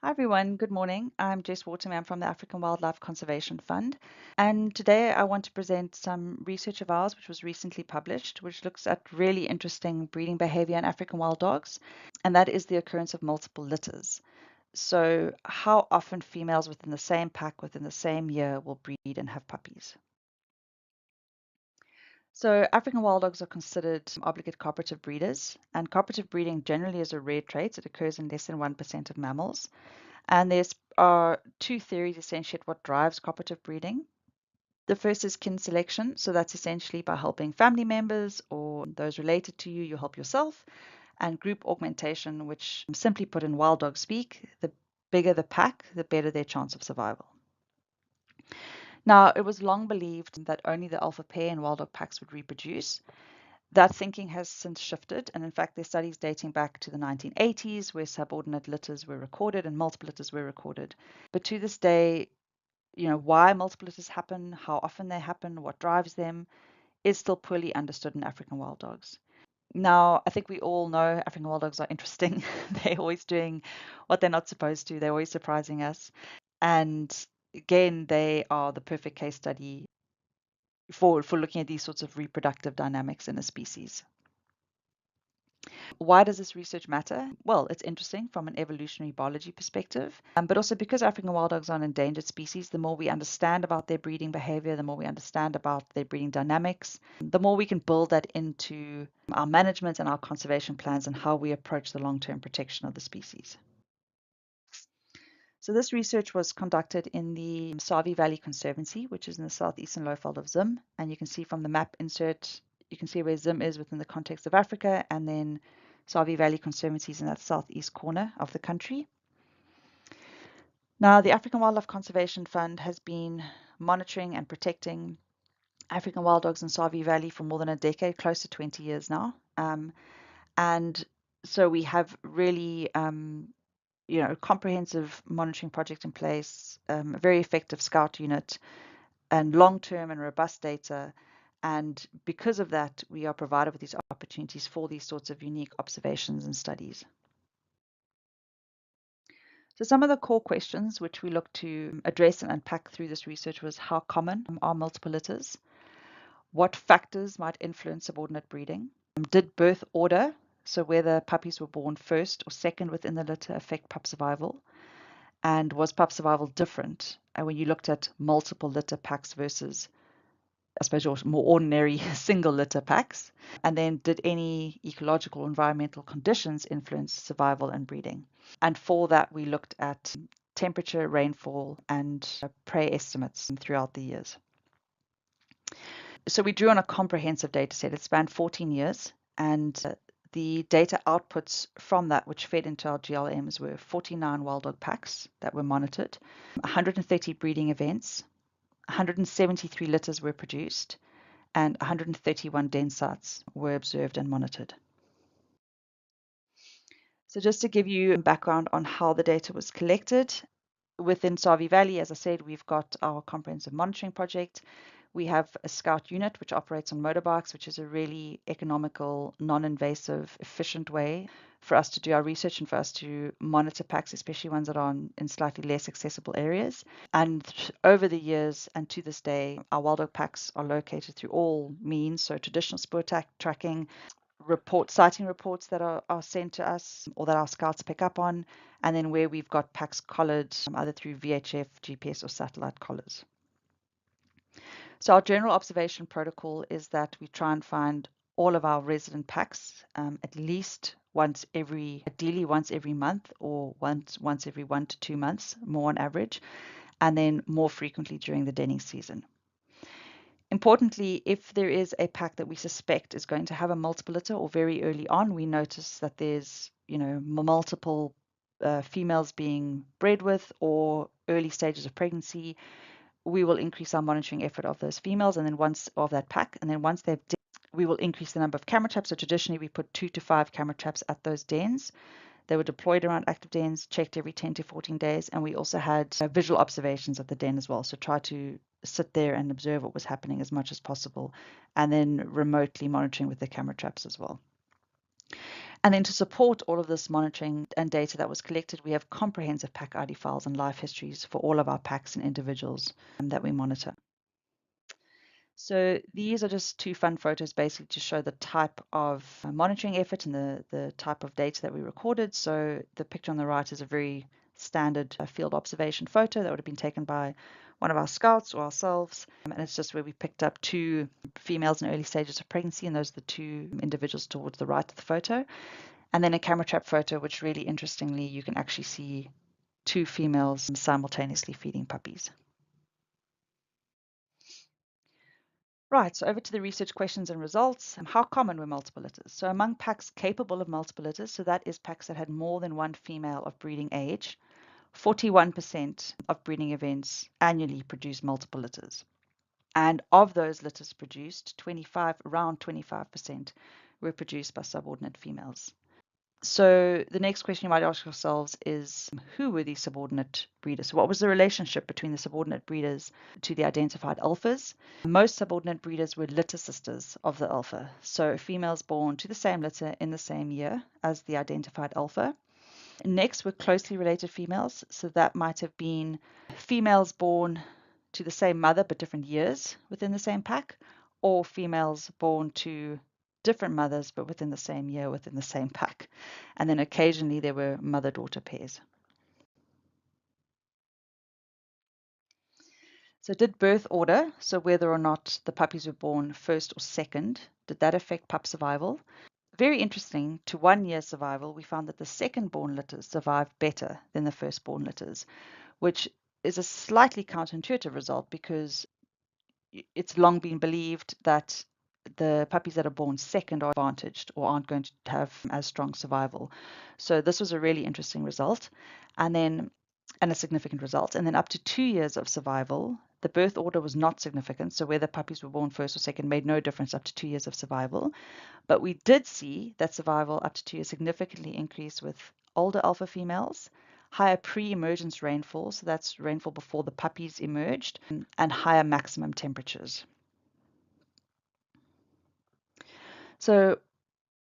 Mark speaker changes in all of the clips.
Speaker 1: Hi everyone, good morning. I'm Jess Watermeyer from the African Wildlife Conservation Fund, and today I want to present some research of ours which was recently published, which looks at really interesting breeding behavior in African wild dogs, and that is the occurrence of multiple litters. So how often females within the same pack within the same year will breed and have puppies. So African wild dogs are considered obligate cooperative breeders, and cooperative breeding generally is a rare trait. It occurs in less than 1% of mammals. And there are two theories essentially at what drives cooperative breeding. The first is kin selection. So that's essentially by helping family members or those related to you, you help yourself. And group augmentation, which simply put in wild dog speak, the bigger the pack, the better their chance of survival. Now, it was long believed that only the alpha pair in wild dog packs would reproduce. That thinking has since shifted, and in fact, there's studies dating back to the 1980s where subordinate litters were recorded and multiple litters were recorded. But to this day, why multiple litters happen, how often they happen, what drives them, is still poorly understood in African wild dogs. Now, I think we all know African wild dogs are interesting. They're always doing what they're not supposed to. They're always surprising us. And again, they are the perfect case study for looking at these sorts of reproductive dynamics in a species. Why does this research matter? Well, it's interesting from an evolutionary biology perspective, but also because African wild dogs are an endangered species, the more we understand about their breeding behavior, the more we understand about their breeding dynamics, the more we can build that into our management and our conservation plans and how we approach the long-term protection of the species. So this research was conducted in the Savi Valley Conservancy, which is in the southeastern lowveld of Zim. And you can see from the map insert, you can see where Zim is within the context of Africa, and then Savi Valley Conservancy is in that southeast corner of the country. Now, the African Wildlife Conservation Fund has been monitoring and protecting African wild dogs in Savi Valley for more than a decade, close to 20 years now. And so we have really comprehensive monitoring project in place, a very effective scout unit, and long-term and robust data. And because of that, we are provided with these opportunities for these sorts of unique observations and studies. So some of the core questions which we look to address and unpack through this research was how common are multiple litters? What factors might influence subordinate breeding? Did birth order, so whether puppies were born first or second within the litter, affect pup survival? And was pup survival different when you looked at multiple litter packs versus, I suppose, your more ordinary single litter packs? And then did any ecological or environmental conditions influence survival and breeding? And for that, we looked at temperature, rainfall, and prey estimates throughout the years. So we drew on a comprehensive data set. It spanned 14 years, and the data outputs from that, which fed into our GLMs, were 49 wild dog packs that were monitored, 130 breeding events, 173 litters were produced, and 131 den sites were observed and monitored. So just to give you a background on how the data was collected, within Savi Valley, as I said, we've got our comprehensive monitoring project. We have a scout unit which operates on motorbikes, which is a really economical, non-invasive, efficient way for us to do our research and for us to monitor packs, especially ones that are in slightly less accessible areas. And over the years and to this day, our wild dog packs are located through all means, so traditional spoor tracking, sighting reports that are sent to us or that our scouts pick up on, and then where we've got packs collared either through VHF, GPS, or satellite collars. So our general observation protocol is that we try and find all of our resident packs at least ideally once every month, or once every 1 to 2 months, more on average, and then more frequently during the denning season. Importantly, if there is a pack that we suspect is going to have a multiple litter, or very early on we notice that there's multiple females being bred with, or early stages of pregnancy, we will increase our monitoring effort of those females, and then once they've we will increase the number of camera traps. So traditionally we put 2 to 5 camera traps at those dens. They were deployed around active dens, checked every 10 to 14 days, and we also had visual observations of the den as well. So try to sit there and observe what was happening as much as possible, and then remotely monitoring with the camera traps as well. And then to support all of this monitoring and data that was collected, we have comprehensive pack ID files and life histories for all of our packs and individuals that we monitor. So these are just two fun photos basically to show the type of monitoring effort and the type of data that we recorded. So the picture on the right is a very standard field observation photo that would have been taken by one of our scouts or ourselves. And it's just where we picked up two females in early stages of pregnancy, and those are the two individuals towards the right of the photo. And then a camera trap photo, which really interestingly, you can actually see two females simultaneously feeding puppies. Right, so over to the research questions and results. How common were multiple litters? So among packs capable of multiple litters, so that is packs that had more than one female of breeding age, 41% of breeding events annually produce multiple litters. And of those litters produced, around 25% were produced by subordinate females. So the next question you might ask yourselves is, who were these subordinate breeders? So what was the relationship between the subordinate breeders to the identified alphas? Most subordinate breeders were litter sisters of the alpha, so females born to the same litter in the same year as the identified alpha. Next were closely related females, so that might have been females born to the same mother but different years within the same pack, or females born to different mothers but within the same year within the same pack. And then occasionally there were mother-daughter pairs. So did birth order, so whether or not the puppies were born first or second, did that affect pup survival? Very interesting, to 1 year survival, we found that the second born litters survived better than the first born litters, which is a slightly counterintuitive result because it's long been believed that the puppies that are born second are advantaged or aren't going to have as strong survival. So this was a really interesting result, and a significant result. And then up to 2 years of survival, the birth order was not significant. So whether puppies were born first or second made no difference up to 2 years of survival. But we did see that survival up to 2 years significantly increased with older alpha females, higher pre-emergence rainfall, so that's rainfall before the puppies emerged, and higher maximum temperatures. So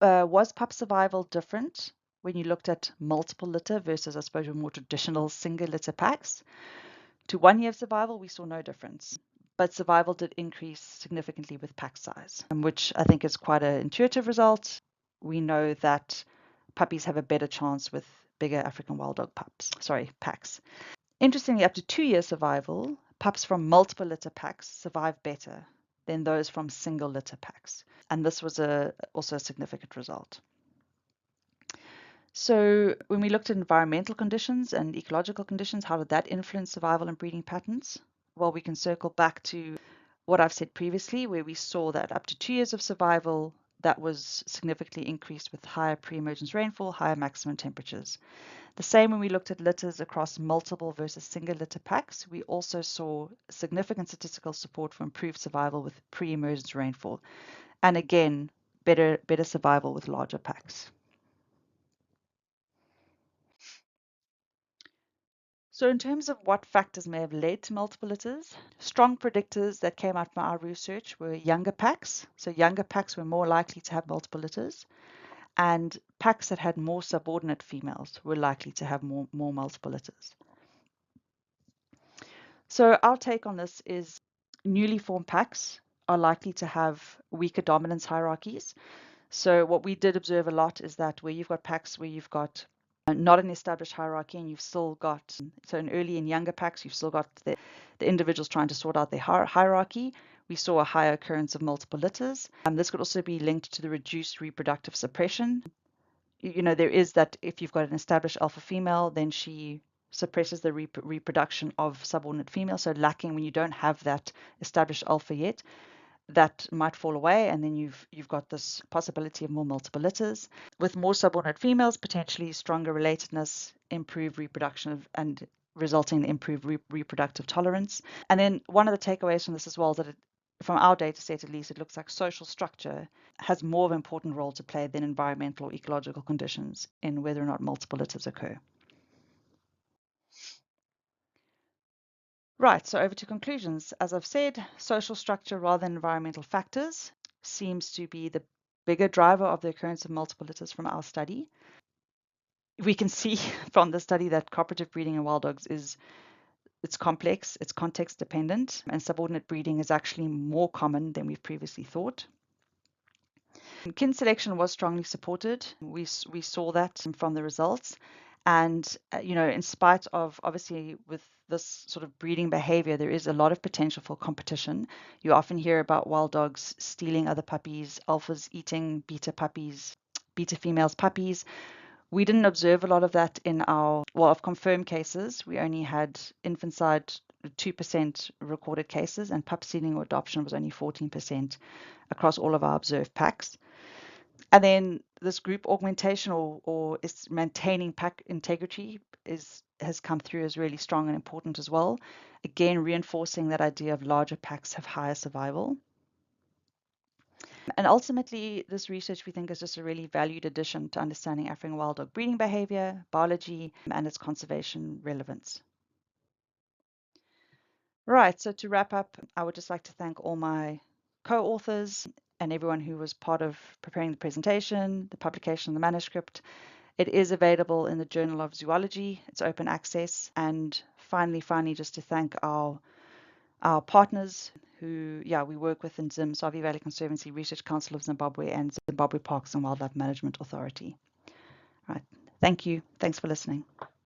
Speaker 1: was pup survival different when you looked at multiple litter versus, I suppose, your more traditional single litter packs? To 1 year of survival, we saw no difference, but survival did increase significantly with pack size, which I think is quite an intuitive result. We know that puppies have a better chance with bigger African wild dog packs. Interestingly, up to 2 year survival, pups from multiple litter packs survive better than those from single litter packs. And this was also a significant result. So when we looked at environmental conditions and ecological conditions, how did that influence survival and breeding patterns? Well, we can circle back to what I've said previously, where we saw that up to 2 years of survival, that was significantly increased with higher pre-emergence rainfall, higher maximum temperatures. The same when we looked at litters across multiple versus single litter packs, we also saw significant statistical support for improved survival with pre-emergence rainfall. And again, better survival with larger packs. So in terms of what factors may have led to multiple litters, strong predictors that came out from our research were younger packs. So younger packs were more likely to have multiple litters, and packs that had more subordinate females were likely to have more multiple litters. So our take on this is newly formed packs are likely to have weaker dominance hierarchies. So what we did observe a lot is that where you've got packs where you've got not an established hierarchy and you've still got, so in early and younger packs, you've still got the individuals trying to sort out their hierarchy, we saw a higher occurrence of multiple litters. This could also be linked to the reduced reproductive suppression. You know, there is that if you've got an established alpha female, then she suppresses the reproduction of subordinate females. So lacking when you don't have that established alpha yet, that might fall away, and then you've got this possibility of more multiple litters. With more subordinate females, potentially stronger relatedness, improved reproduction and resulting in improved reproductive tolerance. And then one of the takeaways from this as well is that from our data set at least, it looks like social structure has more of an important role to play than environmental or ecological conditions in whether or not multiple litters occur. Right, so over to conclusions. As I've said, social structure rather than environmental factors seems to be the bigger driver of the occurrence of multiple litters from our study. We can see from the study that cooperative breeding in wild dogs it's complex, it's context dependent, and subordinate breeding is actually more common than we've previously thought. Kin selection was strongly supported. We saw that from the results. And, in spite of, obviously, with this sort of breeding behavior, there is a lot of potential for competition. You often hear about wild dogs stealing other puppies, alphas eating beta females' puppies. We didn't observe a lot of that in of confirmed cases. We only had infanticide 2% recorded cases, and pup stealing or adoption was only 14% across all of our observed packs. And then this group augmentation or is maintaining pack integrity has come through as really strong and important as well. Again, reinforcing that idea of larger packs have higher survival. And ultimately, this research we think is just a really valued addition to understanding African wild dog breeding behavior, biology, and its conservation relevance. Right, so to wrap up, I would just like to thank all my co-authors and everyone who was part of preparing the presentation, the publication of the manuscript. It is available in the Journal of Zoology. It's open access. And finally, just to thank our partners who, we work with in ZIM, Savi Valley Conservancy, Research Council of Zimbabwe, and Zimbabwe Parks and Wildlife Management Authority. Right. Thank you. Thanks for listening.